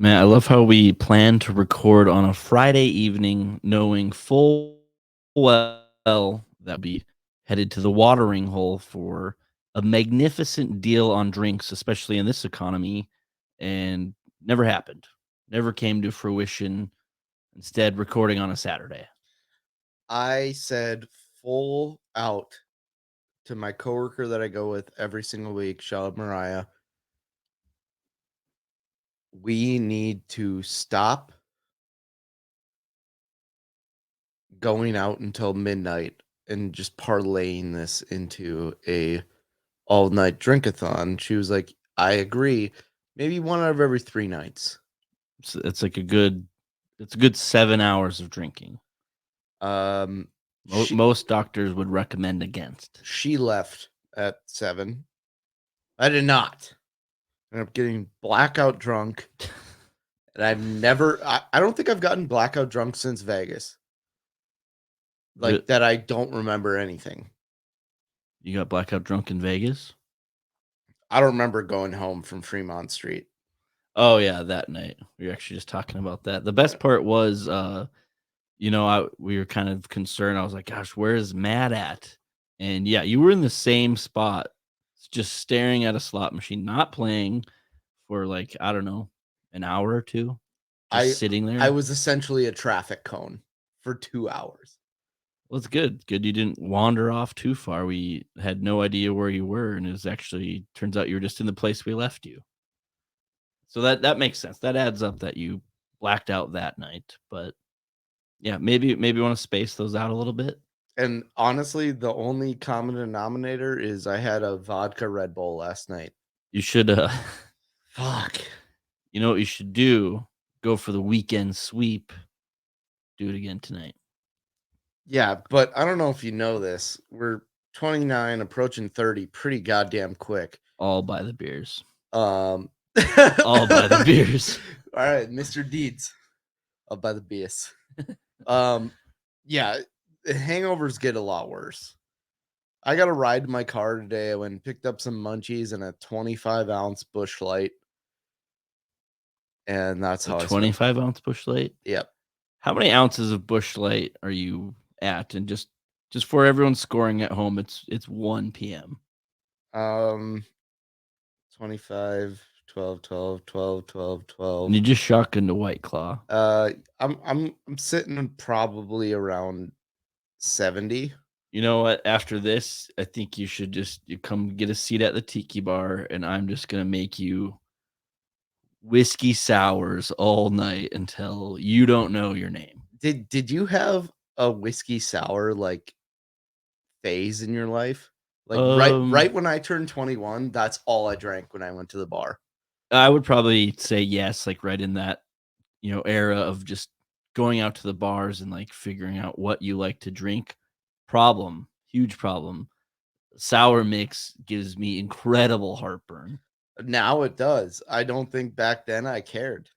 Man, I love how we plan to record on a Friday evening, knowing full well that we headed to the watering hole for a magnificent deal on drinks, especially in this economy, and never happened. Never came to fruition. Instead, recording on a Saturday. I said full out to my coworker that I go with every single week, shout out Mariah. We need to stop going out until midnight and just parlaying this into a all night drinkathon. She was like, I agree. Maybe one out of every 3 nights. It's like it's a good 7 hours of drinking. Um, she Most doctors would recommend against. she left at 7. I did not. I ended up getting blackout drunk. And I don't think I've gotten blackout drunk since Vegas. Like that, I don't remember anything. You got blackout drunk in Vegas? I don't remember going home from Fremont Street. Oh yeah, that night. We were actually just talking about that. The best part was we were kind of concerned. I was like, gosh, where is Matt at? And yeah, you were in the same spot, just staring at a slot machine, not playing for like, I don't know, an hour or two. Just sitting there. I was essentially a traffic cone for 2 hours. Well, it's good. Good you didn't wander off too far. We had no idea where you were, and it was actually turns out you were just in the place we left you. So that makes sense. That adds up that you blacked out that night. But yeah, maybe want to space those out a little bit. And honestly, the only common denominator is I had a vodka Red Bull last night. You should fuck. You know what you should do? Go for the weekend sweep. Do it again tonight. Yeah, but I don't know if you know this. We're 29 approaching 30 pretty goddamn quick. All by the beers. All by the beers. All right, Mr. Deeds. All by the beers. Yeah, the hangovers get a lot worse. I got a ride in my car today. I went and picked up some munchies and a 25-ounce Busch Light. And that's how 25-ounce Busch Light? Yep. How many ounces of Busch Light are you at? And just for everyone scoring at home, it's 1 p.m. 25, 12, 12, 12, 12, 12. And you just shotgun to White Claw. I'm sitting probably around 70. You know what? After this, I think you should you come get a seat at the tiki bar, and I'm just gonna make you whiskey sours all night until you don't know your name. Did you have a whiskey sour like phase in your life? Like right when I turned 21, that's all I drank when I went to the bar. I would probably say yes, like right in that era of just going out to the bars and like figuring out what you like to drink. Huge problem. Sour mix gives me incredible heartburn. Now it does. I don't think back then I cared.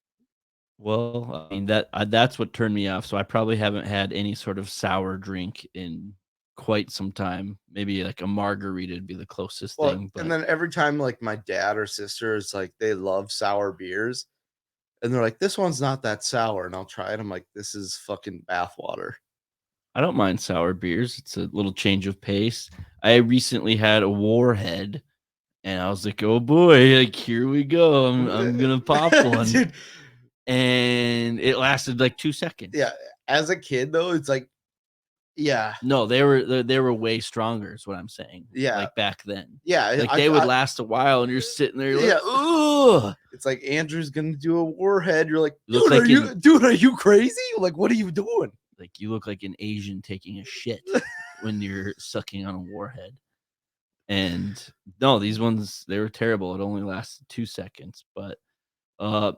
Well, I mean that's what turned me off. So I probably haven't had any sort of sour drink in quite some time. Maybe like a margarita would be the closest thing. But... And then every time like my dad or sister is like they love sour beers, and they're like, "This one's not that sour," and I'll try it. I'm like, "This is fucking bathwater." I don't mind sour beers. It's a little change of pace. I recently had a Warhead, and I was like, "Oh boy, like here we go. I'm gonna pop one." Dude. And it lasted like 2 seconds. Yeah, as a kid though, it's like, yeah. No, they were way stronger. Is what I'm saying. Yeah, like back then. Yeah, like they would last a while, and you're sitting there. Like, ugh. It's like Andrew's gonna do a Warhead. You're like, dude, are you crazy? Like, what are you doing? Like you look like an Asian taking a shit when you're sucking on a Warhead. And no, these ones, they were terrible. It only lasted 2 seconds. But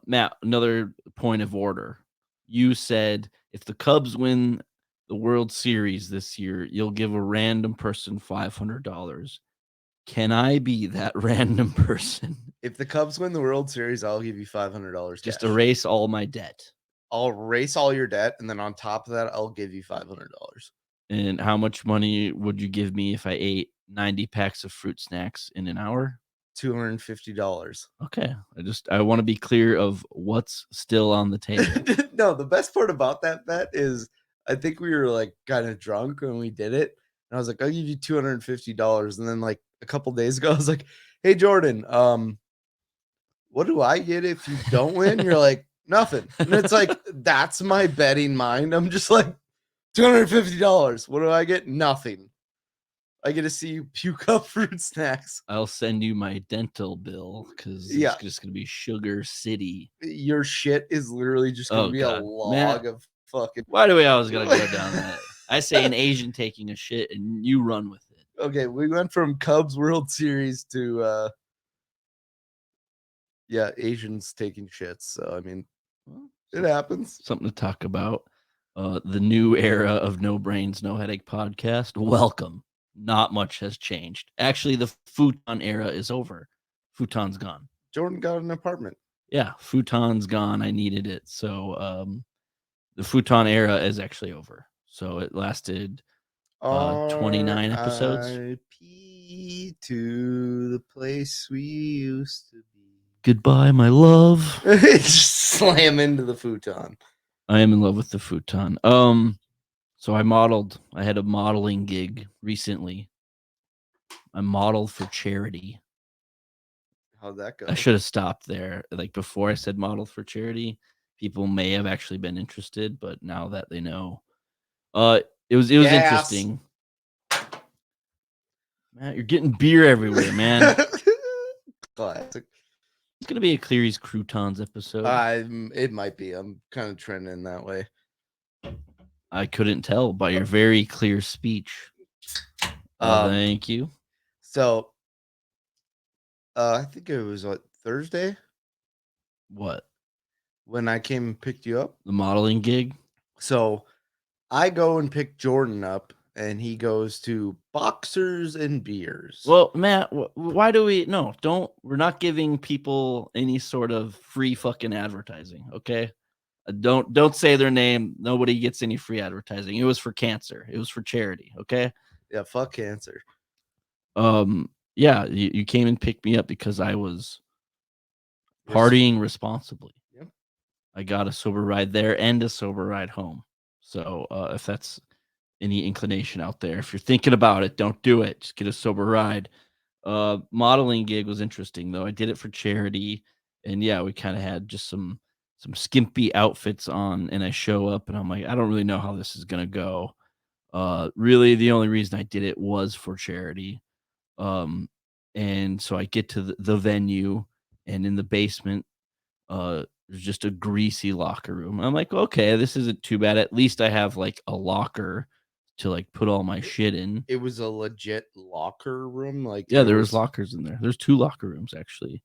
Matt, another point of order. You said if the Cubs win the World Series this year, you'll give a random person $500. Can I be that random person? If the Cubs win the World Series, I'll give you $500. Just erase all my debt. I'll erase all your debt, and then on top of that, I'll give you $500. And how much money would you give me if I ate 90 packs of fruit snacks in an hour? $250. Okay. I want to be clear of what's still on the table. No, the best part about that bet is I think we were like kind of drunk when we did it. And I was like, I'll give you $250. And then like a couple days ago, I was like, hey Jordan, what do I get if you don't win? You're like, nothing. And it's like, that's my betting mind. I'm just like, $250. What do I get? Nothing. I get to see you puke up fruit snacks. I'll send you my dental bill because Yeah. it's just gonna be Sugar City. Your shit is literally just gonna be God. a log of fucking. Why do we always gotta go down that? I say an Asian taking a shit and you run with it. Okay, we went from Cubs World Series to Asians taking shits. So I mean, it happens. Something to talk about. The new era of No Brains, No Headache podcast. Welcome. Not much has changed. Actually, the futon era is over. Futon's gone. Jordan got an apartment. Yeah, futon's gone. I needed it. So the futon era is actually over. So it lasted 29 episodes. R.I.P. to the place we used to be. Goodbye, my love. Just slam into the futon. I am in love with the futon. So I had a modeling gig recently. I modeled for charity. How'd that go? I should have stopped there. Like before I said modeled for charity, people may have actually been interested, but now that they know, it was interesting. Matt, you're getting beer everywhere, man. Classic. It's gonna be a Cleary's Croutons episode. It might be. I'm kind of trending that way. I couldn't tell by your very clear speech. Thank you. So, I think it was Thursday. What? When I came and picked you up. The modeling gig. So, I go and pick Jordan up, and he goes to Boxers and Beers. Well, Matt, why do we? No, don't. We're not giving people any sort of free fucking advertising. Okay. Don't say their name. Nobody gets any free advertising. It was for cancer. It was for charity. Okay. Yeah, fuck cancer. Yeah, you came and picked me up because I was partying responsibly. Yep. I got a sober ride there and a sober ride home. So if that's any inclination out there, if you're thinking about it, don't do it. Just get a sober ride. Modeling gig was interesting though. I did it for charity, and yeah, we kind of had just some skimpy outfits on, and I show up and I'm like, I don't really know how this is gonna go. Really the only reason I did it was for charity. And so I get to the venue, and in the basement there's just a greasy locker room. I'm like, okay, this isn't too bad. At least I have like a locker to like put all my shit in. It was a legit locker room. Like, yeah, there was lockers in there. There's 2 locker rooms actually.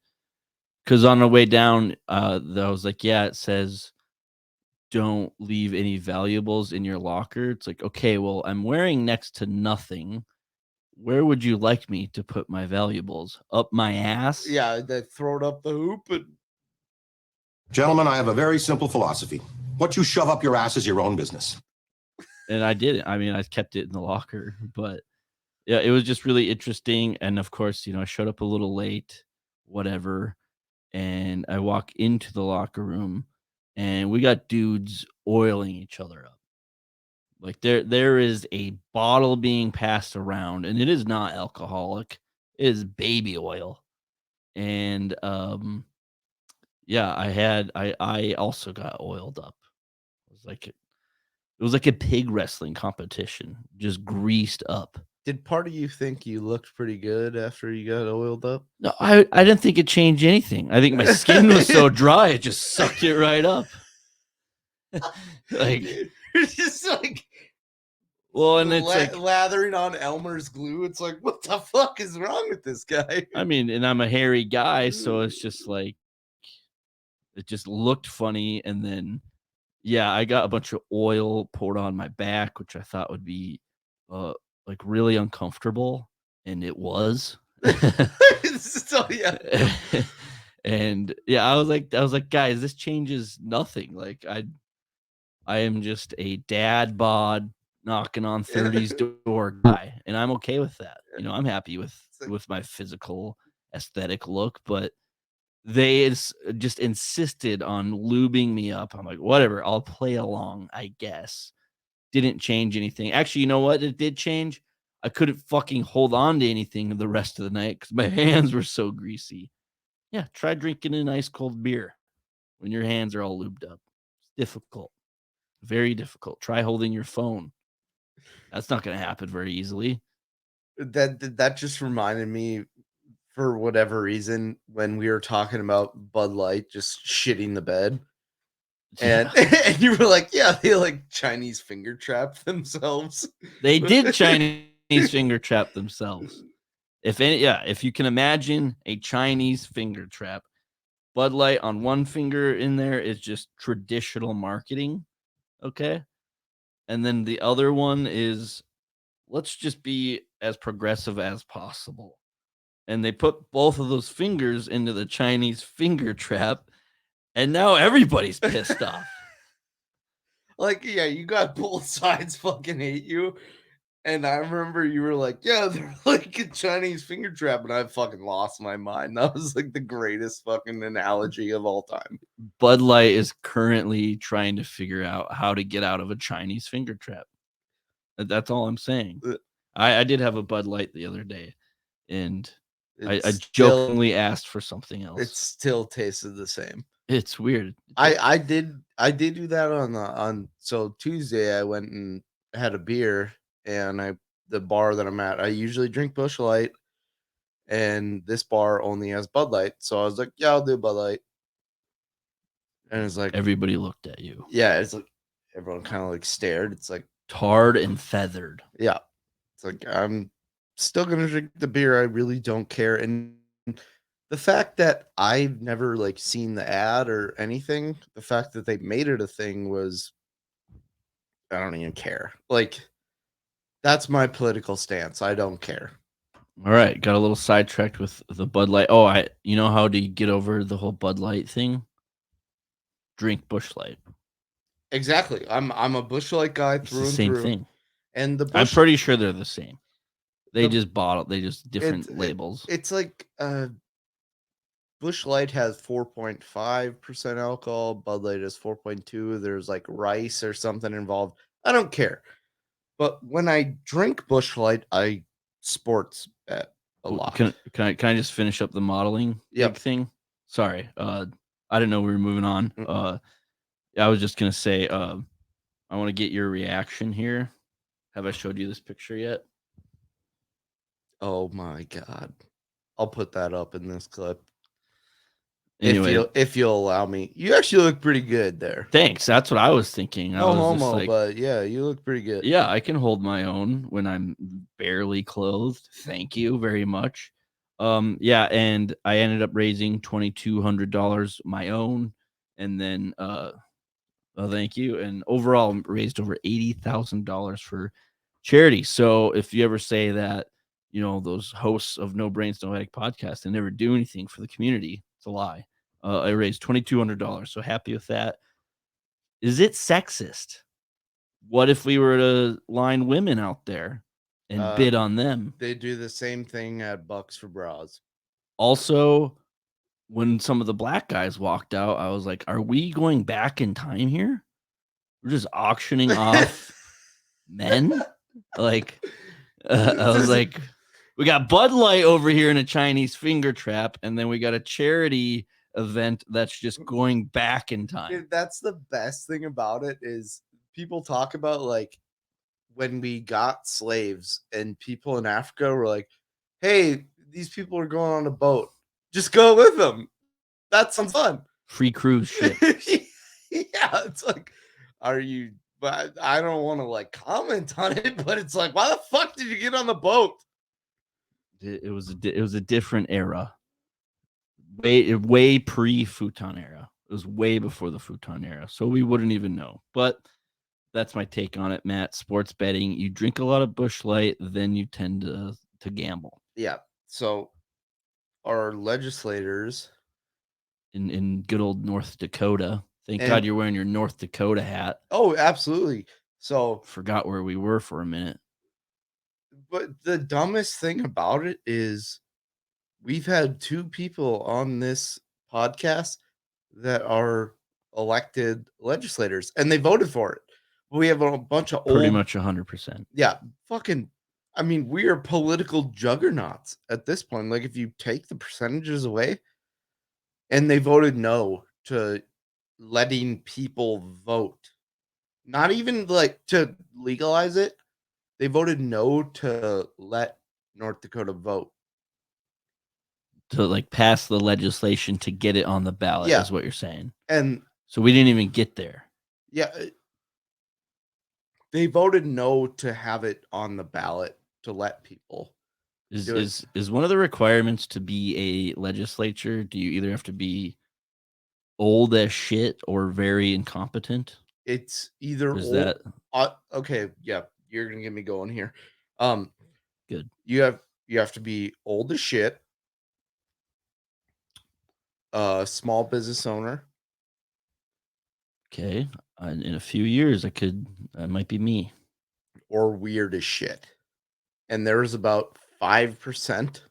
Because on the way down, I was like, yeah, it says don't leave any valuables in your locker. It's like, okay, well, I'm wearing next to nothing. Where would you like me to put my valuables? Up my ass? Yeah, they throw it up the hoop. Gentlemen, I have a very simple philosophy. What you shove up your ass is your own business. And I did it. I mean, I kept it in the locker, but yeah, it was just really interesting. And of course, I showed up a little late, whatever. And I walk into the locker room, and we got dudes oiling each other up. Like there is a bottle being passed around, and it is not alcoholic. It is baby oil. And yeah, I also got oiled up. It was like a pig wrestling competition, just greased up. Did part of you think you looked pretty good after you got oiled up? No, I didn't think it changed anything. I think my skin was so dry, it just sucked it right up. Like, you're just like, well, and it's like lathering on Elmer's glue. It's like, what the fuck is wrong with this guy? I mean, and I'm a hairy guy, so it's just like, it just looked funny. And then, yeah, I got a bunch of oil poured on my back, which I thought would be like really uncomfortable, and it was. So yeah. And yeah, I was like, guys, this changes nothing. Like I am just a dad bod knocking on 30's door guy, and I'm okay with that. I'm happy with my physical aesthetic look, but they just insisted on lubing me up. I'm like, whatever, I'll play along, I guess. Didn't change anything. Actually, you know what? It did change. I couldn't fucking hold on to anything the rest of the night because my hands were so greasy. Yeah, try drinking an ice cold beer when your hands are all lubed up. It's difficult. Very difficult. Try holding your phone. That's not going to happen very easily. That just reminded me, for whatever reason, when we were talking about Bud Light just shitting the bed. And, and you were like, yeah, they like Chinese finger trap themselves. They did Chinese finger trap themselves. If you can imagine a Chinese finger trap, Bud Light on one finger in there is just traditional marketing. Okay. And then the other one is, let's just be as progressive as possible. And they put both of those fingers into the Chinese finger trap. And now everybody's pissed off. Like, yeah, you got both sides fucking hate you. And I remember you were like, yeah, they're like a Chinese finger trap. And I fucking lost my mind. That was like the greatest fucking analogy of all time. Bud Light is currently trying to figure out how to get out of a Chinese finger trap. That's all I'm saying. I did have a Bud Light the other day, and I jokingly asked for something else. It still tasted the same. It's weird. I did do that so Tuesday I went and had a beer, and the bar that I'm at, I usually drink Busch Light, and this bar only has Bud Light. So I was like, yeah, I'll do Bud Light. And it's like everybody looked at you. Yeah, it's like everyone kind of like stared. It's like tarred and feathered. Yeah. It's like, I'm still gonna drink the beer. I really don't care. And the fact that I've never like seen the ad or anything, the fact that they made it a thing was, I don't even care. Like, that's my political stance. I don't care. All right, got a little sidetracked with the Bud Light. Oh, you know how to get over the whole Bud Light thing? Drink Busch Light. Exactly. I'm a Busch Light guy through and through. Same thing. And I'm pretty sure they're the same. They just different labels. It's like Busch Light has 4.5% alcohol. Bud Light is 4.2. There's like rice or something involved. I don't care. But when I drink Busch Light, I sports bet a lot. Can I just finish up the modeling thing? Sorry. I didn't know we were moving on. I was just gonna say, I want to get your reaction here. Have I showed you this picture yet? Oh my god. I'll put that up in this clip. Anyway, if you'll allow me. You actually look pretty good there. Thanks. That's what I was thinking. No homo, but yeah, you look pretty good. Yeah, I can hold my own when I'm barely clothed. Thank you very much. Yeah, and I ended up raising $2,200 my own, and then thank you. And overall raised over $80,000 for charity. So if you ever say that, those hosts of No Brains, No Headache podcast, they never do anything for the community, it's a lie. I raised $2,200, so happy with that. Is it sexist? What if we were to line women out there and bid on them? They do the same thing at Bucks for Bras. Also, when some of the black guys walked out, I was like, are we going back in time here? We're just auctioning off men? Like, I was like, we got Bud Light over here in a Chinese finger trap, and then we got a charity event that's just going back in time. Dude, that's the best thing about it is people talk about like when we got slaves and people in Africa were like, hey, these people are going on a boat. Just go with them. That sounds fun. Free cruise ship. Yeah, it's like, but I don't want to like comment on it, but it's like, why the fuck did you get on the boat? It was a different era. Way pre-futon era. It was way before the futon era, so we wouldn't even know. But that's my take on it, Matt. Sports betting, you drink a lot of Busch Light, then you tend to gamble. Yeah. So our legislators in good old North Dakota. Thank God you're wearing your North Dakota hat. Oh, absolutely. So forgot where we were for a minute. But the dumbest thing about it is we've had 2 people on this podcast that are elected legislators, and they voted for it. We have a bunch of Pretty old, much 100%. yeah, fucking. I mean, we are political juggernauts at this point. Like, if you take the percentages away, and they voted no to letting people vote, not even like to legalize it. They voted no to let North Dakota vote. To like pass the legislation to get it on the ballot Yeah. is what you're saying. And So we didn't even get there. yeah, they voted no to have it on the ballot to let people. do it. Is one of the requirements to be a legislature, do you either have to be old as shit or very incompetent? It's either Or is old, that okay, yeah, you're gonna get me going here. good? You have to be old as shit, small business owner, Okay. In a few years, that might be me. or weird as shit. And there's about 5%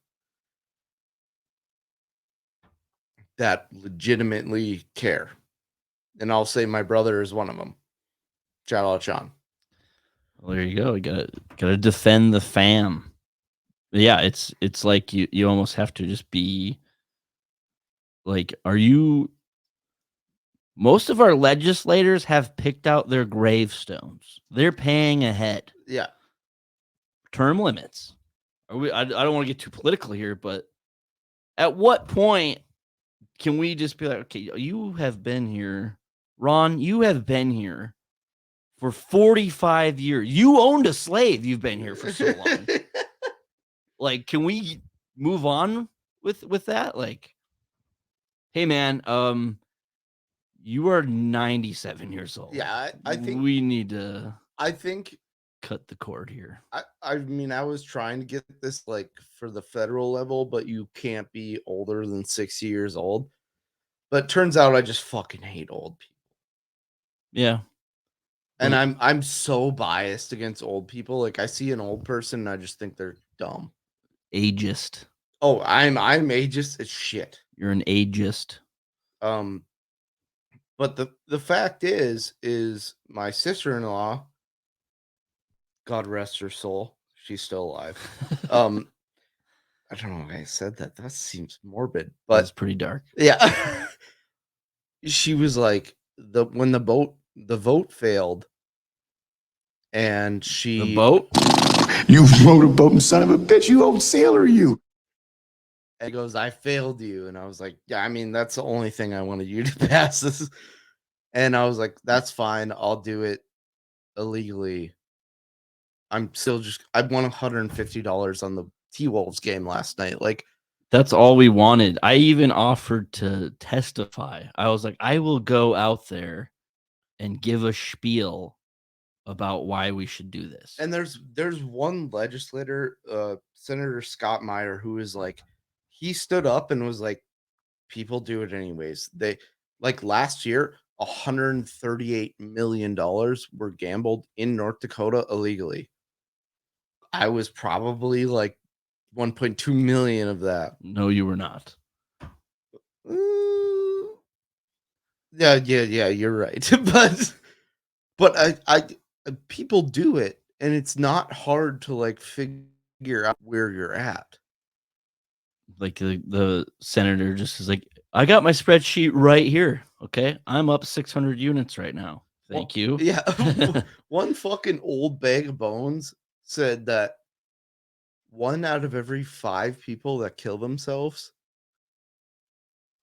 that legitimately care. And I'll say my brother is one of them. Shout out Sean. Well, there you go. You gotta defend the fam. Yeah, it's like you almost have to just be like, most of our legislators have picked out their gravestones. They're paying ahead. Yeah. Term limits. I don't want to get too political here, but at what point can we just be like, okay, you have been here, Ron, you have been here for 45 years. You owned a slave. You've been here for so long. Like, can we move on with that? Like, hey man, you are 97 years old. Yeah, I think we need to I think cut the cord here. I mean, I was trying to get this like for the federal level, but you can't be older than 60 years old. But turns out I just fucking hate old people. Yeah. And I'm so biased against old people. Like, I see an old person and I just think they're dumb. Ageist. Oh, I'm ageist as shit. You're an ageist. But the fact is my sister-in-law, God rest her soul, she's still alive. I don't know why I said that. That seems morbid, but That's pretty dark. yeah. She was like, when the vote failed, and she The boat? You motorboating son of a bitch, you old sailor, you. and goes, I failed you. And I was like, yeah, I mean, that's the only thing I wanted you to pass this. And I was like, that's fine. I'll do it illegally. I'm still I won $150 on the T-Wolves game last night. Like, That's all we wanted. I even offered to testify. I was like, I will go out there and give a spiel about why we should do this. and there's one legislator, Senator Scott Meyer, who is like, he stood up and was like, people do it anyways. They, like, last year, $138 million were gambled in North Dakota illegally. I was probably like 1.2 million of that. No, you were not. Yeah, you're right. but I people do it, and it's not hard to like figure out where you're at. Like the senator just is like, I got my spreadsheet right here. Okay. I'm up 600 units right now. Thank you. Yeah. One fucking old bag of bones said that 1 out of every 5 people that kill themselves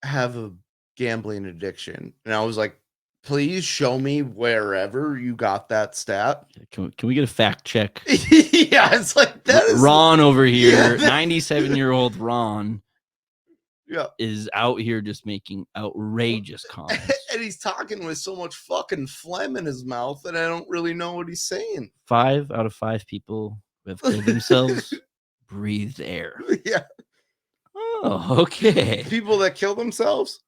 have a gambling addiction. And I was like, please show me wherever you got that stat. Can we get a fact check? Yeah, it's like that is Ron over Yeah, here, 97-year-old Ron, yeah. is out here just making outrageous comments. And he's talking with so much fucking phlegm in his mouth that I don't really know what he's saying. 5 out of 5 people who have killed themselves breathed air. Yeah. Oh, okay. People that kill themselves,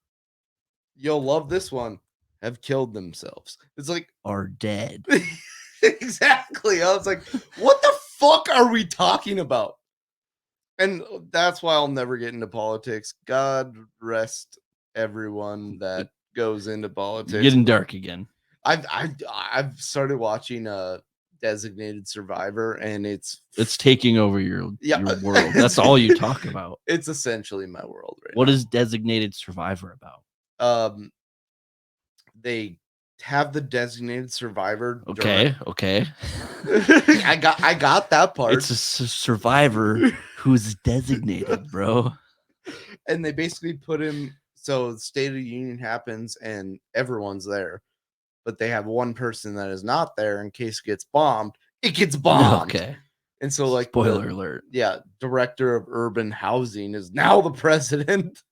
you'll love this one, have killed themselves. It's like, Are dead. exactly. I was like, what the fuck are we talking about? And that's why I'll never get into politics. God rest everyone that goes into politics. You're getting dark again. I've started watching Designated Survivor, and it's taking over your world. That's all you talk about. It's essentially my world right What now. is Designated Survivor about? They have the Designated Survivor. Okay. I got that part. It's a survivor who's designated, bro. And they basically put him. So the State of the Union happens, and everyone's there, but they have one person that is not there in case it gets bombed. It gets bombed. Okay. And so, like, spoiler alert. Yeah, director of urban housing is now the president.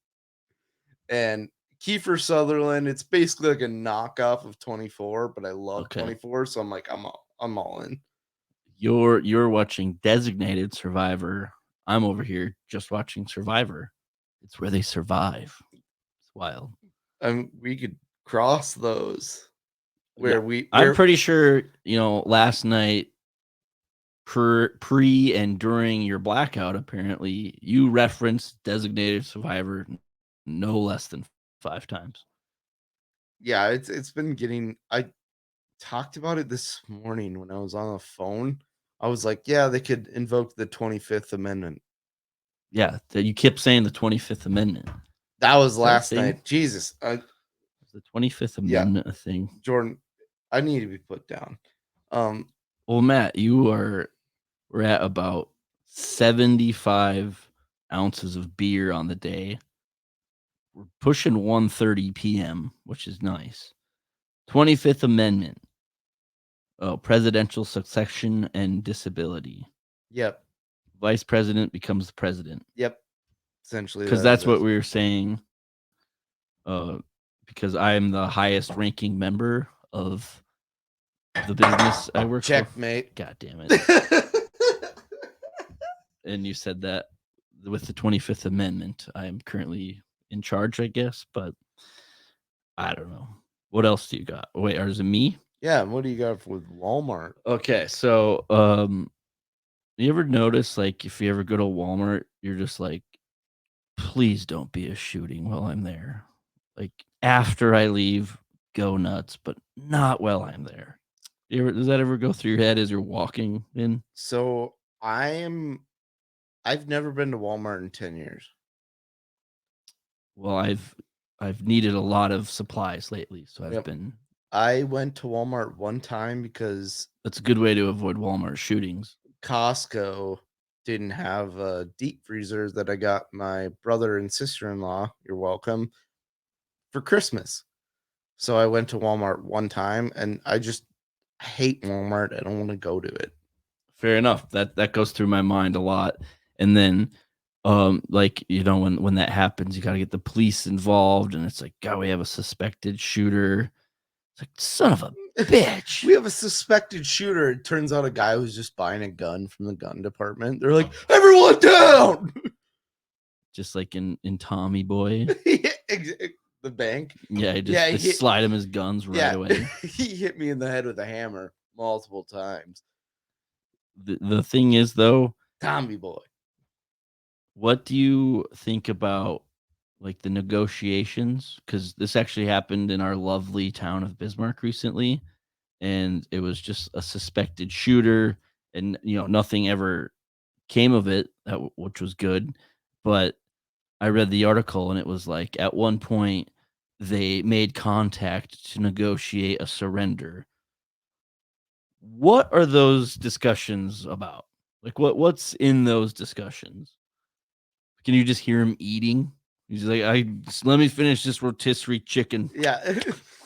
And Kiefer Sutherland, it's basically like a knockoff of 24, but I love 24, so I'm like, I'm all in. You're watching Designated Survivor. I'm over here just watching Survivor. It's where they survive. It's wild. We could cross those. I'm pretty sure, last night, pre and during your blackout, apparently you referenced Designated Survivor no less than 5 times. Yeah, it's been getting. I talked about it this morning when I was on the phone. I was like, yeah, they could invoke the 25th Amendment. Yeah, you kept saying the 25th Amendment. That was last night. Jesus. The 25th Amendment thing. Jordan, I need to be put down. Well, Matt, we're at about 75 ounces of beer on the day. We're pushing 1:30 p.m., which is nice. 25th Amendment. Oh, presidential succession and disability. Yep. Vice president becomes the president. Yep. Essentially. Because that's what we were saying. Because I am the highest ranking member of the business I work for. Checkmate. God damn it. And you said that with the 25th Amendment, I am currently in charge, I guess, but I don't know. What else do you got? Wait, is it me? Yeah, what do you got with Walmart? Okay, so you ever notice, like, if you ever go to Walmart, you're just like, please don't be a shooting while I'm there. Like, after I leave, go nuts, but not while I'm there. Does that ever go through your head as you're walking in? So I've never been to Walmart in 10 years. Well, I've needed a lot of supplies lately, so I've been. I went to Walmart one time because that's a good way to avoid Walmart shootings. Costco didn't have a deep freezer that I got my brother and sister-in-law, you're welcome, for Christmas. So I went to Walmart one time, and I hate Walmart. I don't want to go to it. Fair enough. That goes through my mind a lot. And then like, when that happens, you got to get the police involved, and it's like, God, we have a suspected shooter. It's like, son of a bitch. We have a suspected shooter. It turns out a guy who's just buying a gun from the gun department. They're like, everyone down. Just like in Tommy Boy. The bank. Yeah, they slide him his guns right away. He hit me in the head with a hammer multiple times. The thing is, though, Tommy Boy, what do you think about, like, the negotiations? Because this actually happened in our lovely town of Bismarck recently, and it was just a suspected shooter, and nothing ever came of it, which was good. But I read the article, and it was like, at one point they made contact to negotiate a surrender. What are those discussions about? Like, what's in those discussions? Can you just hear him eating? He's like, let me finish this rotisserie chicken. Yeah.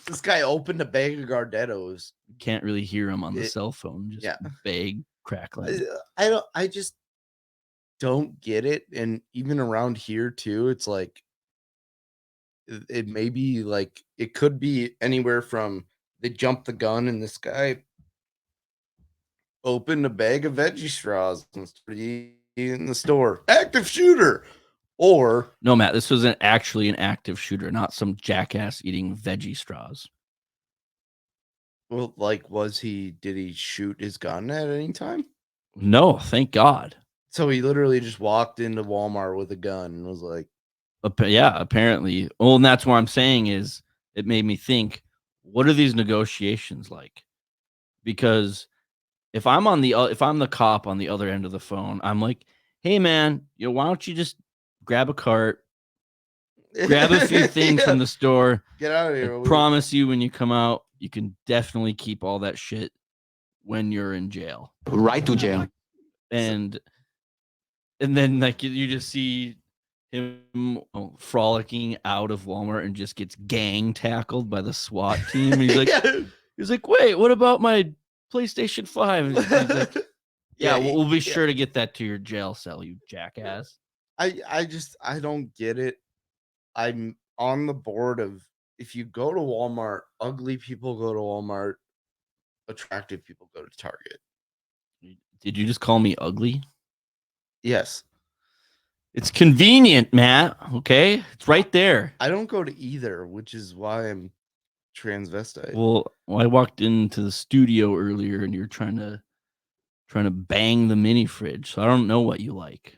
This guy opened a bag of Gardettos. Can't really hear him on the cell phone. Just bag crackling. I just don't get it. And even around here too, it's like, it may be like, it could be anywhere from they jumped the gun and this guy opened a bag of veggie straws and started eating in the store. Active shooter. Or no, Matt, this was actually an active shooter, not some jackass eating veggie straws. Well, like, did he shoot his gun at any time? No, thank God. So he literally just walked into Walmart with a gun and was like, Yeah, apparently. Well, and that's what I'm saying is it made me think, what are these negotiations like? Because if I'm the cop on the other end of the phone, I'm like, hey man, why don't you just grab a cart, grab a few things from the store. Get out of I here. promise you, when you come out, you can definitely keep all that shit when you're in jail. Right to jail. And then like you just see him frolicking out of Walmart and just gets gang tackled by the SWAT team. And he's like, wait, what about my PlayStation 5? And he's like, yeah, we'll be sure to get that to your jail cell, you jackass. I don't get it. I'm on the board of, if you go to Walmart, ugly people go to Walmart, attractive people go to Target. Did you just call me ugly? Yes. It's convenient, Matt. Okay, it's right there. I don't go to either, which is why I'm transvestite. Well, I walked into the studio earlier, and you're trying to bang the mini fridge. So I don't know what you like.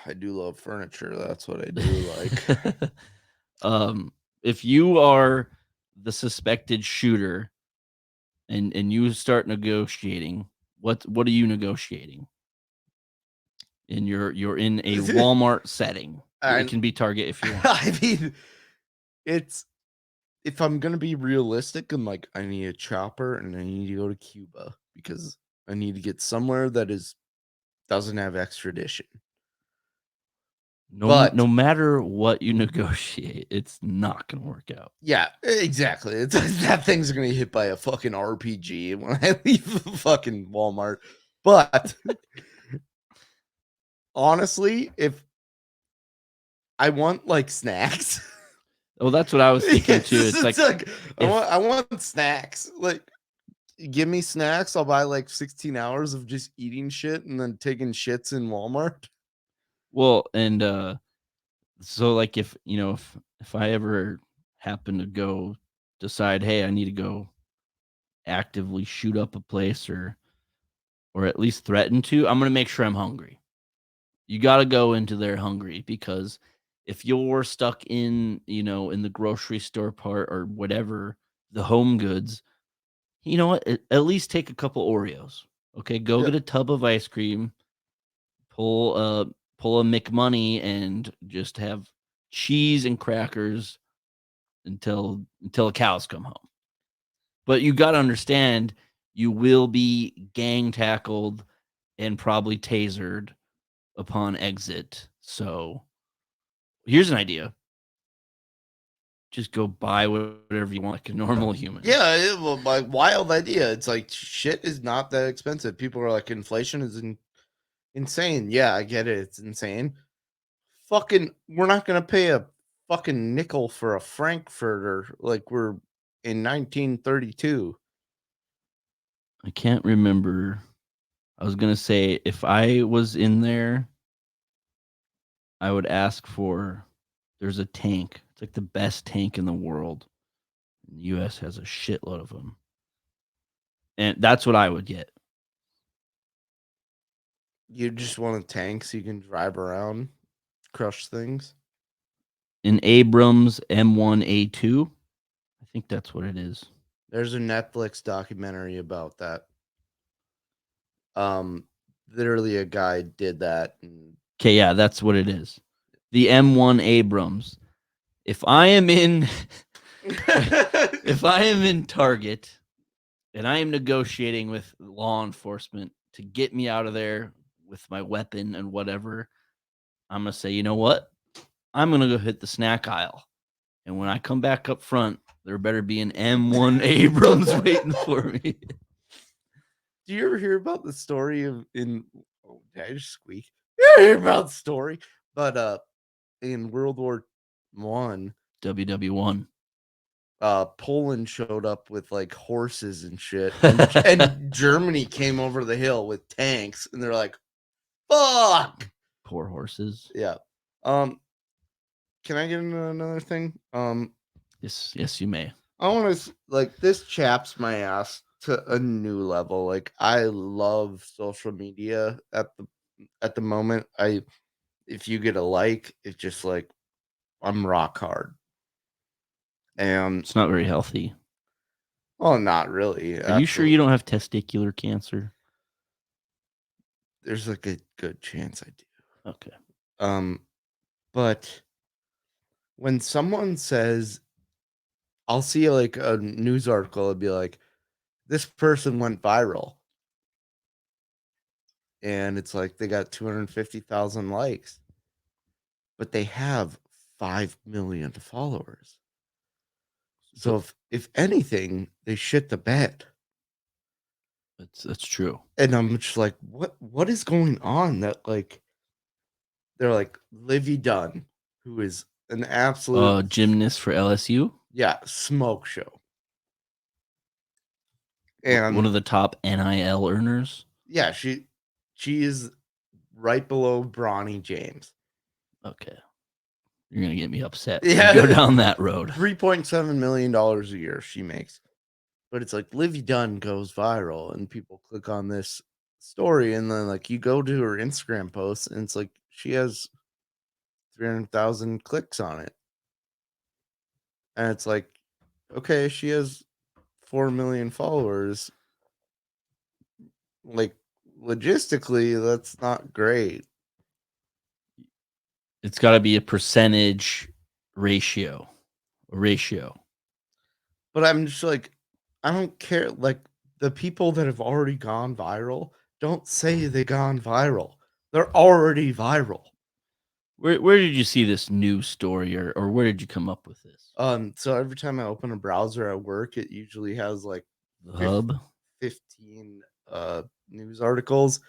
I do love furniture. That's what I do like. If you are the suspected shooter, and you start negotiating, what are you negotiating? And you're in a Walmart setting. It can be Target if you want. I mean, it's, if I'm gonna be realistic, I'm like, I need a chopper and I need to go to Cuba because I need to get somewhere that doesn't have extradition. No matter what you negotiate, it's not gonna work out. Yeah, exactly. That thing's gonna get hit by a fucking RPG when I leave fucking Walmart. But honestly, if I want like snacks. Well, that's what I was thinking too. It's like I want snacks. Like, give me snacks. I'll buy like 16 hours of just eating shit and then taking shits in Walmart. Well, and so like if I ever happen to decide, hey, I need to go actively shoot up a place or at least threaten to, I'm gonna make sure I'm hungry. You got to go into there hungry, because if you're stuck in the grocery store part or whatever, the home goods, you know what? At least take a couple Oreos. Okay, go get a tub of ice cream, pull a McMoney, and just have cheese and crackers until the cows come home. But you got to understand, you will be gang tackled and probably tasered upon exit. So here's an idea. Just go buy whatever you want like a normal human. Yeah, my wild idea. It's like, shit is not that expensive. People are like, inflation is insane. Yeah, I get it. It's insane. Fucking, we're not gonna pay a fucking nickel for a Frankfurter like we're in 1932. I can't remember. I was gonna say, if I was in there, I would ask for, there's a tank. It's like the best tank in the world. The US has a shitload of them. And that's what I would get. You just want a tank so you can drive around, crush things. An Abrams M1A2. I think that's what it is. There's a Netflix documentary about that. Literally a guy did that. Okay, yeah, that's what it is. The M1 Abrams. If I am in Target and I am negotiating with law enforcement to get me out of there with my weapon and whatever, I'm gonna say, you know what? I'm gonna go hit the snack aisle. And when I come back up front, there better be an M1 Abrams waiting for me. Do you ever hear about the story of did I just squeak? You ever hear about the story? But in World War I, WW1. Poland showed up with like horses and shit, and Germany came over the hill with tanks, and they're like, "Fuck, poor horses." Yeah. Can I get into another thing? Yes, you may. I want to, like, this chaps my ass. to a new level. Like I love social media at the moment. If you get a like, it's just like I'm rock hard. And It's not very healthy. oh, not really. Are you sure you don't have testicular cancer? There's like a good chance I do. Okay. But when someone says, I'll see like a news article, it'd be like, this person went viral. And it's like they got 250,000 likes, but they have 5 million followers. So if anything, they shit the bed. That's true. And I'm just like, what is going on? That like they're like Livy Dunn, who is an absolute Gymnast for LSU. Smoke show. And one And of the top NIL earners. yeah, she is right below Bronny James. Okay. You're going to get me upset. Yeah. Go down that road. $3.7 million a year she makes. But it's like Livy Dunn goes viral and people click on this story. And then like you go to her Instagram post and it's like she has 300,000 clicks on it. And it's like, okay, she has 4 million followers. Like logistically, that's not great. It's got to be a percentage ratio. But I'm just like, I don't care. Like the people that have already gone viral, don't say they gone viral. They're already viral. Where did you see this news story or where did you come up with this? So every time I open a browser at work, it usually has like The hub? 15 news articles,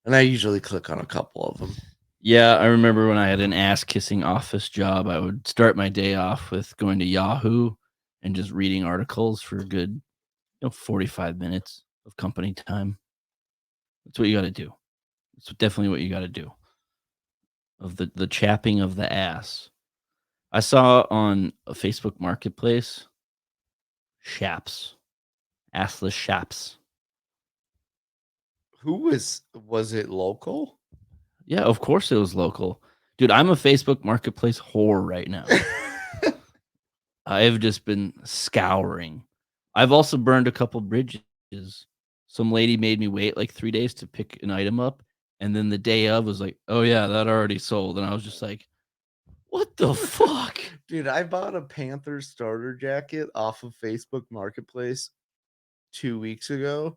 and I usually click on a couple of them. Yeah, I remember when I had an ass-kissing office job, I would start my day off with going to Yahoo and just reading articles for a good 45 minutes of company time. That's what you got to do. It's definitely what you got to do. Of the chapping of the ass. I saw on a Facebook Marketplace, shaps, assless shaps. Who was it local? Yeah, of course it was local. Dude, I'm a Facebook Marketplace whore right now. I've just been scouring. I've also burned a couple bridges. Some lady made me wait like 3 days to pick an item up. And then the day of was like, oh, yeah, that already sold. And I was just like, what the fuck? Dude, I bought a Panthers starter jacket off of Facebook Marketplace 2 weeks ago.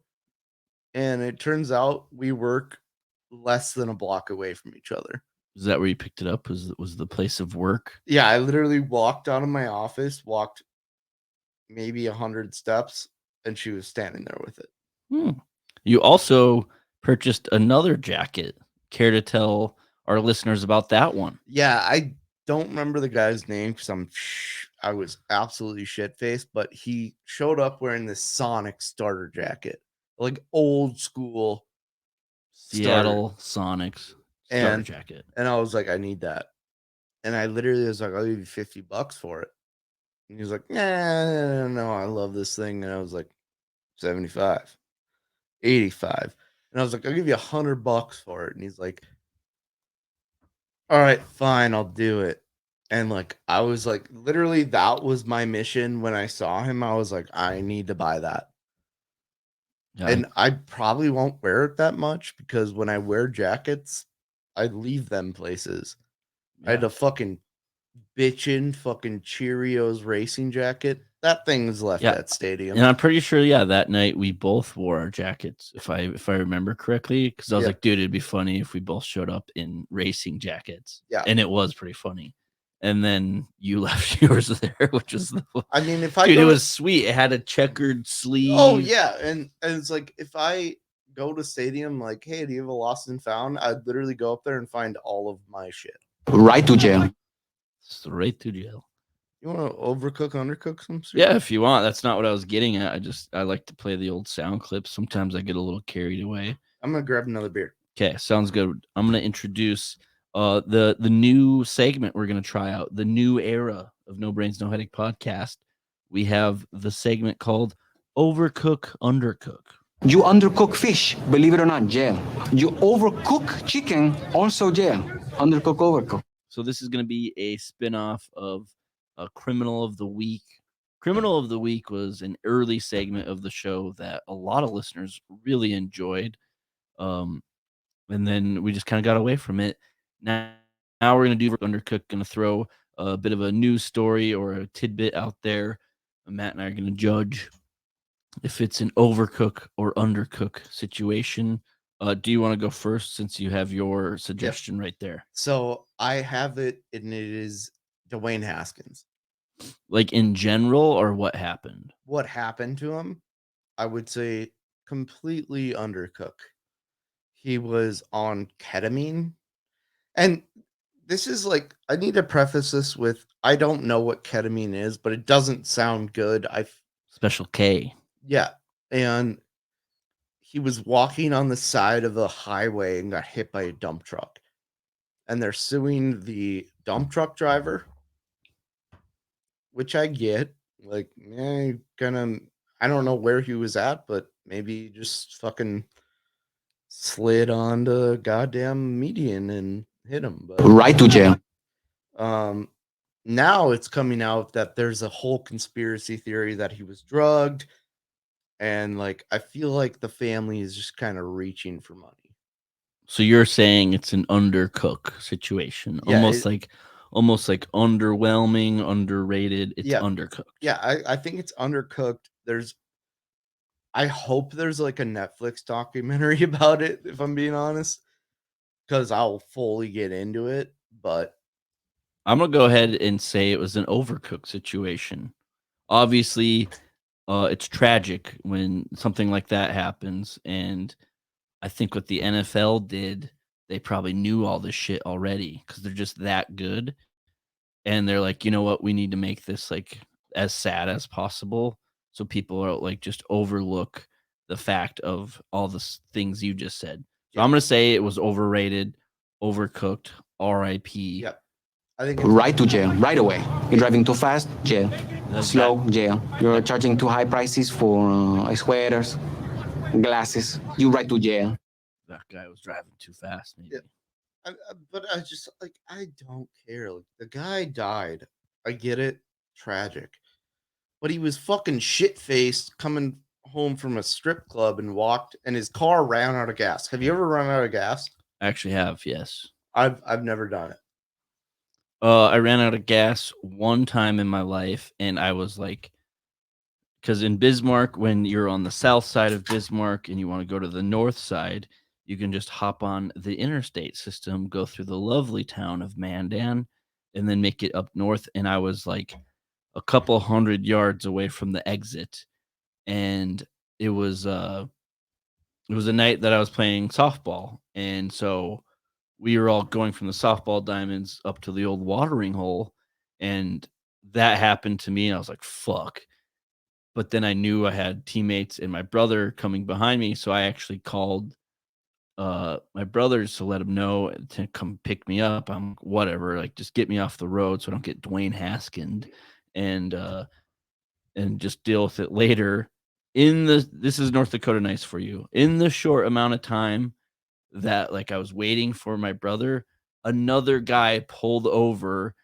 And it turns out we work less than a block away from each other. Is that where you picked it up? Was the place of work? Yeah, I literally walked out of my office, walked maybe 100 steps, and she was standing there with it. You also purchased another jacket. Care to tell our listeners about that one? Yeah, I don't remember the guy's name because I was absolutely shit-faced, but he showed up wearing this Sonic starter jacket, like old school Seattle Sonics starter jacket. And I was like, I need that. And I literally was like, I'll give you $50 for it. And he was like, nah, no, I love this thing. And I was like, 75, 85. And I was like, I'll give you $100 for it. And he's like, all right, fine, I'll do it. And like, I was like, literally, that was my mission when I saw him. I was like, I need to buy that. Yeah. And I probably won't wear it that much because when I wear jackets, I leave them places. Yeah. I had a fucking bitchin' fucking Cheerios racing jacket. That thing was left at stadium. And I'm pretty sure, that night we both wore our jackets, if I remember correctly. Because I was like, dude, it'd be funny if we both showed up in racing jackets. Yeah. And it was pretty funny. And then you left yours there, which was it was sweet. It had a checkered sleeve. Oh, yeah. And it's like, if I go to stadium, like, hey, do you have a lost and found? I'd literally go up there and find all of my shit. Right to jail. Straight to jail. You want to overcook, undercook some soup? Yeah, if you want. That's not what I was getting at. I like to play the old sound clips. Sometimes I get a little carried away. I'm going to grab another beer. Okay, sounds good. I'm going to introduce the new segment we're going to try out, the new era of No Brains, No Headache podcast. We have the segment called overcook, undercook? You undercook fish, believe it or not, jail. You overcook chicken, also jail. Undercook, overcook. So this is going to be a spin-off of Criminal of the Week. Criminal of the Week was an early segment of the show that a lot of listeners really enjoyed. And then we just kind of got away from it. Now we're going to do Undercook, going to throw a bit of a news story or a tidbit out there. Matt and I are going to judge if it's an overcook or undercook situation. Do you want to go first since you have your suggestion right there? So I have it, and it is Dwayne Haskins. Like in general, or what happened? What happened to him? I would say completely undercook. He was on ketamine. And this is like, I need to preface this with, I don't know what ketamine is, but it doesn't sound good. Special K. Yeah. And he was walking on the side of the highway and got hit by a dump truck. And they're suing the dump truck driver, which I get. Like, I don't know where he was at, but maybe he just fucking slid onto goddamn median and hit him. But Right to jail. now it's coming out that there's a whole conspiracy theory that he was drugged. And like, I feel like the family is just kind of reaching for money. So you're saying it's an undercook situation, Yeah, almost like underwhelming, underrated. It's Yeah. undercooked. Yeah, I think it's undercooked. I hope there's like a Netflix documentary about it, if I'm being honest, because I'll fully get into it. But I'm gonna go ahead and say it was an overcooked situation. Obviously, it's tragic when something like that happens, and I think what the NFL did, they probably knew all this shit already because they're just that good. And they're like, you know what? We need to make this like as sad as possible. So people are like just overlook the fact of all the things you just said. So I'm going to say it was overrated, overcooked, RIP. yep, I think Right to jail, right away. You're driving too fast, jail. Slow, jail. You're charging too high prices for sweaters, glasses. You right to jail. That guy was driving too fast, maybe. Yeah. But I just like, I don't care. Like, the guy died. I get it, tragic, but he was fucking shit faced coming home from a strip club and walked, and his car ran out of gas. Have you ever run out of gas? I actually have, yes. I've never done it. I ran out of gas one time in my life, and I was like, because in Bismarck, when you're on the south side of Bismarck and you want to go to the north side, you can just hop on the interstate system, go through the lovely town of Mandan, and then make it up north. And I was like a couple hundred yards away from the exit, and it was a night that I was playing softball, and so we were all going from the softball diamonds up to the old watering hole, and that happened to me, and I was like, fuck. But then I knew I had teammates and my brother coming behind me, so I actually called my brothers to let them know to come pick me up. I'm whatever, like just get me off the road so I don't get Dwayne Haskins and just deal with it later. This is North Dakota nice for you. In the short amount of time that like I was waiting for my brother, another guy pulled over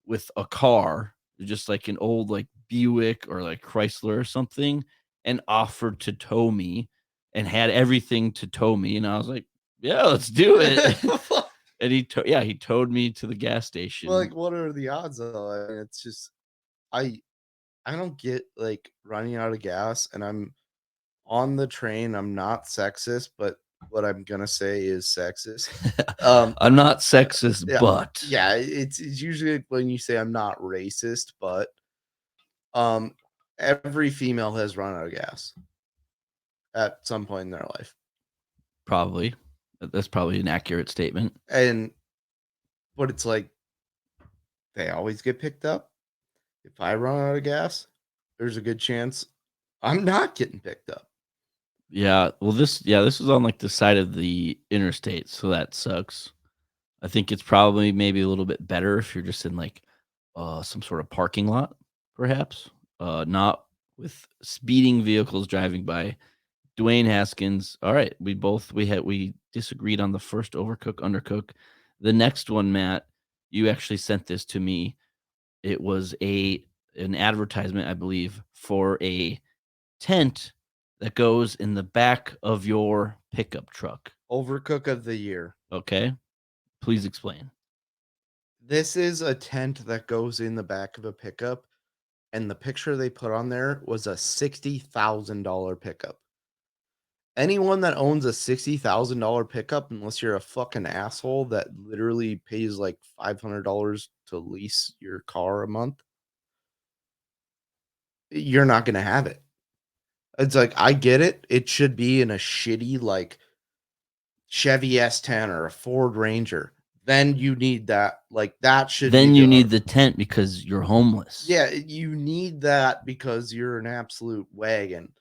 with a car, just like an old like Buick or like Chrysler or something, and offered to tow me and had everything to tow me. And I was like, yeah, let's do it. And he towed me to the gas station. Well, like, what are the odds though? I mean, it's just, I don't get like running out of gas, and I'm on the train. I'm not sexist, but what I'm gonna say is sexist. I'm not sexist, Yeah, but yeah, it's usually when you say I'm not racist, but every female has run out of gas at some point in their life. probably that's probably an accurate statement. But it's like they always get picked up. If I run out of gas, there's a good chance I'm not getting picked up. Yeah, well, this is on like the side of the interstate, so that sucks. I think it's probably maybe a little bit better if you're just in like some sort of parking lot, perhaps. Not with speeding vehicles driving by. Dwayne Haskins. All right, we disagreed on the first overcook undercook. The next one, Matt, you actually sent this to me. It was an advertisement, I believe, for a tent that goes in the back of your pickup truck. Overcook of the year. Okay, please explain. This is a tent that goes in the back of a pickup, and the picture they put on there was a $60,000 pickup. Anyone that owns a $60,000 pickup, unless you're a fucking asshole that literally pays like $500 to lease your car a month, you're not going to have it. It's like, I get it. It should be in a shitty like Chevy S10 or a Ford Ranger. Then you need that. Like that should Then be you need the tent because you're homeless. Yeah, you need that because you're an absolute wagon.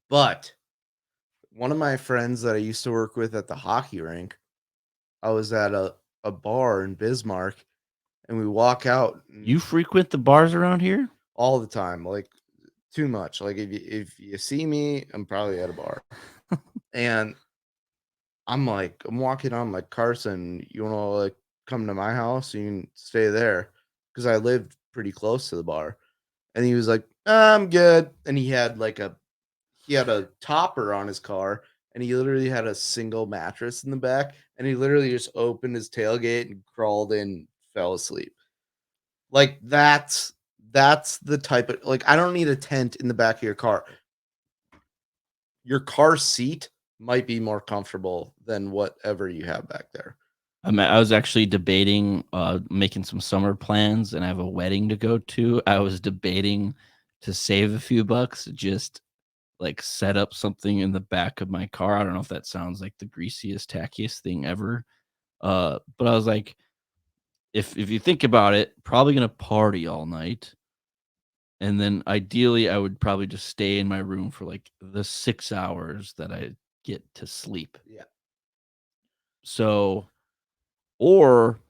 But one of my friends that I used to work with at the hockey rink, I was at a bar in Bismarck, and we walk out. You frequent the bars around here? All the time, like too much. Like if you see me, I'm probably at a bar. And I'm walking on, like, Carson, you want to like come to my house? You can stay there because I lived pretty close to the bar. And he was like, I'm good. And he had a topper on his car, and he literally had a single mattress in the back, and he literally just opened his tailgate and crawled in, fell asleep. Like that's the type of, like, I don't need a tent in the back of your car. Your car seat might be more comfortable than whatever you have back there. I was actually debating making some summer plans, and I have a wedding to go to. I was debating to save a few bucks, just like set up something in the back of my car. I don't know if that sounds like the greasiest, tackiest thing ever. But I was like, if you think about it, probably gonna party all night. And then ideally I would probably just stay in my room for like the 6 hours that I get to sleep. Yeah. So, or,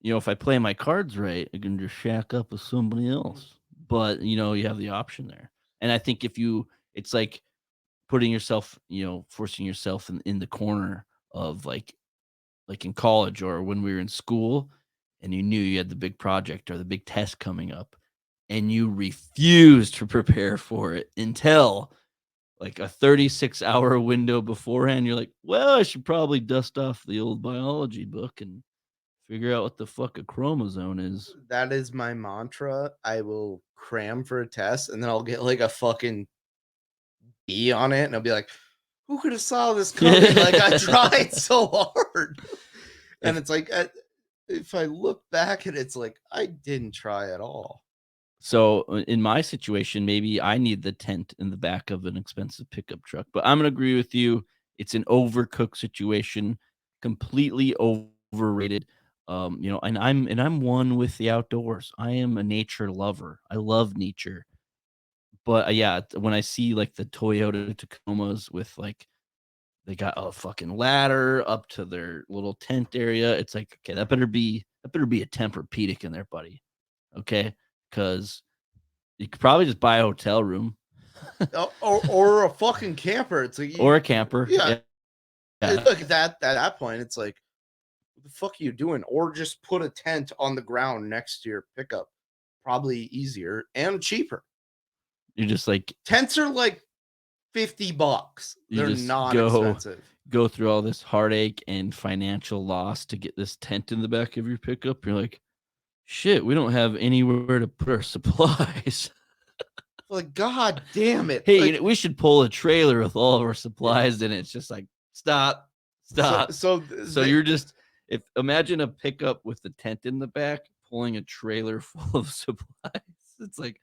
if I play my cards right, I can just shack up with somebody else. But, you have the option there. And I think it's like putting yourself, forcing yourself in the corner of like in college or when we were in school and you knew you had the big project or the big test coming up and you refused to prepare for it until like a 36-hour window beforehand. You're like, well, I should probably dust off the old biology book and figure out what the fuck a chromosome is. That is my mantra. I will cram for a test, and then I'll get like a fucking B on it, and I'll be like, who could have saw this coming? Like, I tried so hard. And it's like, if I look back at it, it's like, I didn't try at all. So in my situation, maybe I need the tent in the back of an expensive pickup truck. But I'm gonna agree with you. It's an overcooked situation, completely overrated. And I'm one with the outdoors. I am a nature lover. I love nature. But yeah, when I see like the Toyota Tacomas with like they got a fucking ladder up to their little tent area, it's like, okay, that better be a Tempur-Pedic in there, buddy. Okay, because you could probably just buy a hotel room or a fucking camper. It's like, or a camper. Yeah. Look, at that point, it's like, what the fuck are you doing? Or just put a tent on the ground next to your pickup. Probably easier and cheaper. You're just like, tents are like $50. They're not expensive. Go through all this heartache and financial loss to get this tent in the back of your pickup. You're like, shit, we don't have anywhere to put our supplies. Like, God damn it. Hey, like, we should pull a trailer with all of our supplies in it. It's just like, stop. So you're just, imagine a pickup with the tent in the back, pulling a trailer full of supplies. It's like,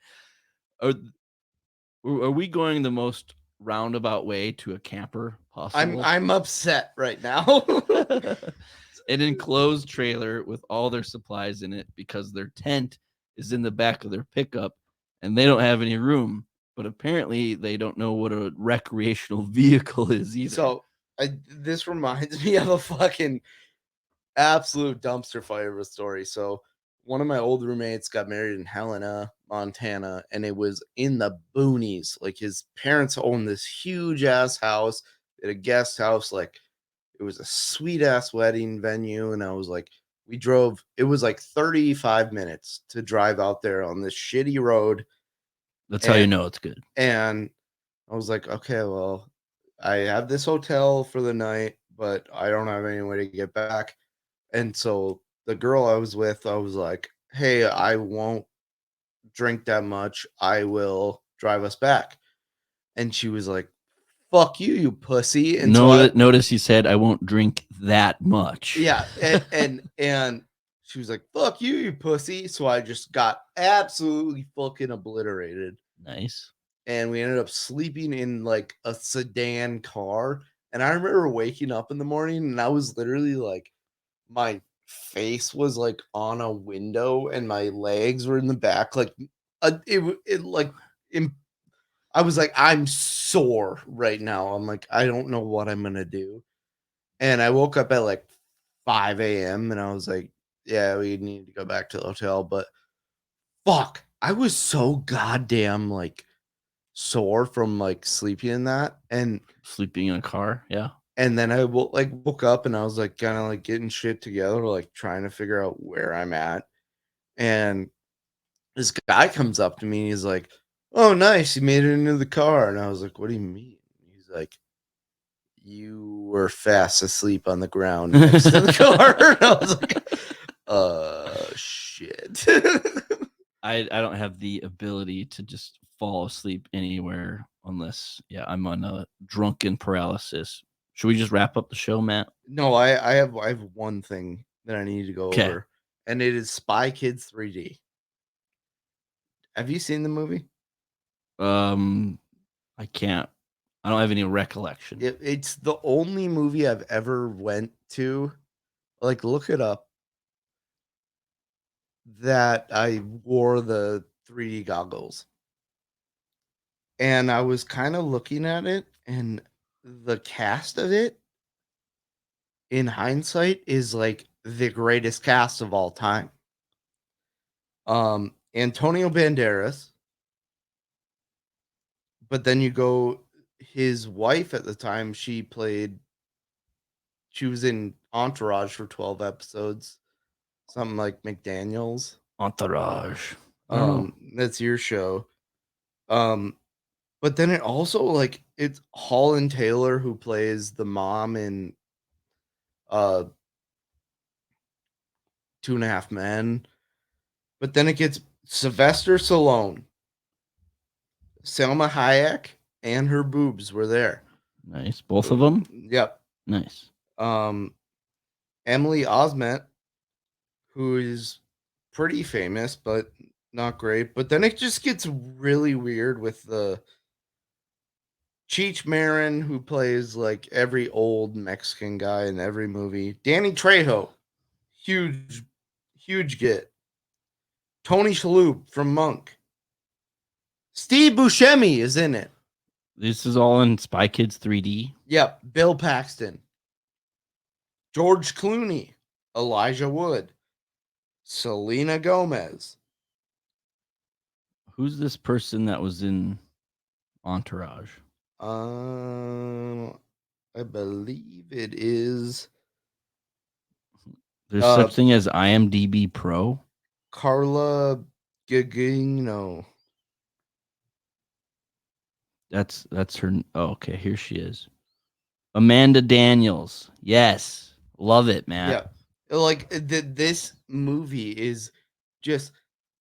are we going the most roundabout way to a camper possible? I'm upset right now. An enclosed trailer with all their supplies in it because their tent is in the back of their pickup and they don't have any room. But apparently they don't know what a recreational vehicle is either. So this reminds me of a fucking absolute dumpster fire of a story. So one of my old roommates got married in Helena, Montana, and it was in the boonies. Like his parents owned this huge ass house, at a guest house. Like it was a sweet ass wedding venue, and I was like, we drove. It was like 35 minutes to drive out there on this shitty road. That's how you know it's good. And I was like, okay, well, I have this hotel for the night, but I don't have any way to get back. And so the girl I was with, I was like, hey, I won't drink that much. I will drive us back. And she was like, fuck you, you pussy. And Notice he said, I won't drink that much. Yeah. And she was like, fuck you, you pussy. So I just got absolutely fucking obliterated. Nice. And we ended up sleeping in like a sedan car. And I remember waking up in the morning and I was literally like, my face was like on a window and my legs were in the back. Like I was like, I'm sore right now. I'm like, I don't know what I'm going to do. And I woke up at like 5 a.m. and I was like, yeah, we need to go back to the hotel. But fuck, I was so goddamn like sore from like sleeping in that and sleeping in a car. Yeah. And then I woke up and I was like kind of like getting shit together, like trying to figure out where I'm at. And this guy comes up to me and he's like, oh, nice, you made it into the car. And I was like, what do you mean? He's like, you were fast asleep on the ground next to the car. And I was like, shit. I don't have the ability to just fall asleep anywhere unless, I'm on a drunken paralysis. Should we just wrap up the show, Matt? No, I have one thing that I need to go over, and it is Spy Kids 3D. Have you seen the movie? I can't. I don't have any recollection. It's the only movie I've ever went to. Like, look it up. That I wore the 3D goggles, and I was kind of looking at it, and the cast of it, in hindsight, is like the greatest cast of all time. Antonio Banderas, but then you go his wife at the time, she was in Entourage for 12 episodes, something like McDaniels. Entourage. That's your show. But then it also like it's Holland Taylor who plays the mom in 2.5 Men. But then it gets Sylvester Stallone, Selma Hayek, and her boobs were there. Nice. Both of them? Yep. Nice. Emily Osment, who is pretty famous, but not great. But then it just gets really weird with the Cheech Marin, who plays like every old Mexican guy in every movie. Danny Trejo, huge get. Tony Shalhoub from Monk. Steve Buscemi is in it. This is all in Spy Kids 3D? Yep. Bill Paxton. George Clooney. Elijah Wood. Selena Gomez. Who's this person that was in Entourage? I believe it is. There's such thing as IMDb Pro? Carla Gugino. That's her. Oh, okay. Here she is. Amanda Daniels. Yes. Love it, man. Yeah. Like this movie is just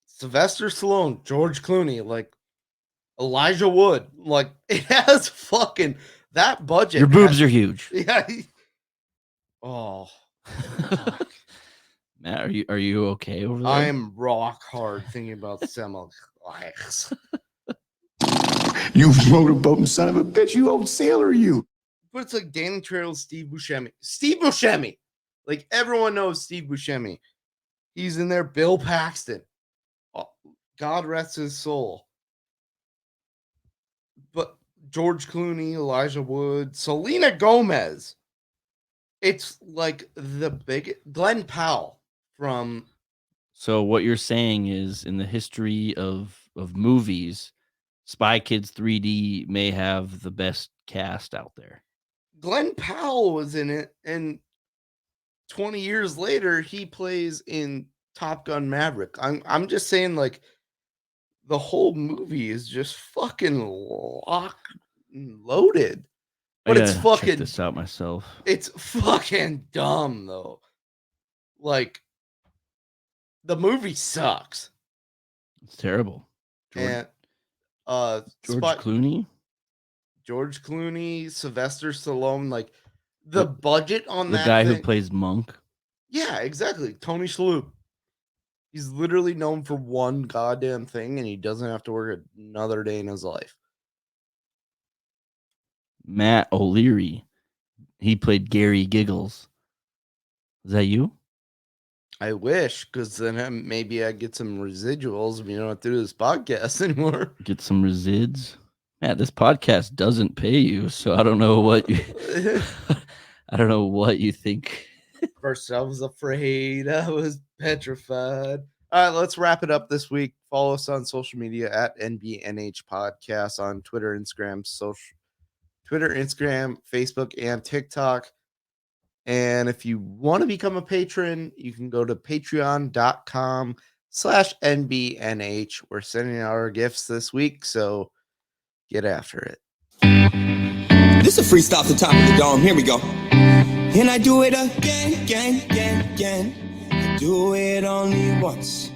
Sylvester Stallone, George Clooney, like Elijah Wood. Like it has fucking that budget. Your boobs are huge. Yeah. Oh. Matt, are you okay over there? I am rock hard thinking about Semmelweis. You motorboating son of a bitch, you old sailor, you. But it's like Danny Trejo, Steve Buscemi. Steve Buscemi. Like everyone knows Steve Buscemi. He's in there. Bill Paxton. Oh, God rest his soul. But George Clooney, Elijah Wood, Selena Gomez. It's like the big Glenn Powell from So what you're saying is, in the history of movies, Spy Kids 3D may have the best cast out there. Glenn Powell was in it, and 20 years later, he plays in Top Gun Maverick. I'm just saying, like, the whole movie is just fucking locked and loaded. But it's check fucking this out myself. It's fucking dumb though. Like, the movie sucks. It's terrible. And George Clooney? George Clooney, Sylvester Stallone, like the budget on the that guy thing, who plays Monk. Yeah, exactly. Tony Shalhoub. He's literally known for one goddamn thing, and he doesn't have to work another day in his life. Matt O'Leary. He played Gary Giggles. Is that you? I wish, because then maybe I get some residuals. We don't have to do this podcast anymore. Get some resids. Matt, this podcast doesn't pay you, so I don't know what you. I don't know what you think. First, I was afraid. I was petrified. All right, let's wrap it up this week. Follow us on social media at NBNH Podcast on Twitter, Instagram, Facebook, and TikTok. And if you want to become a patron, you can go to patreon.com/NBNH. We're sending out our gifts this week, so get after it. This is a freestyle off the top of the dome. Here we go. And I do it again. I do it only once.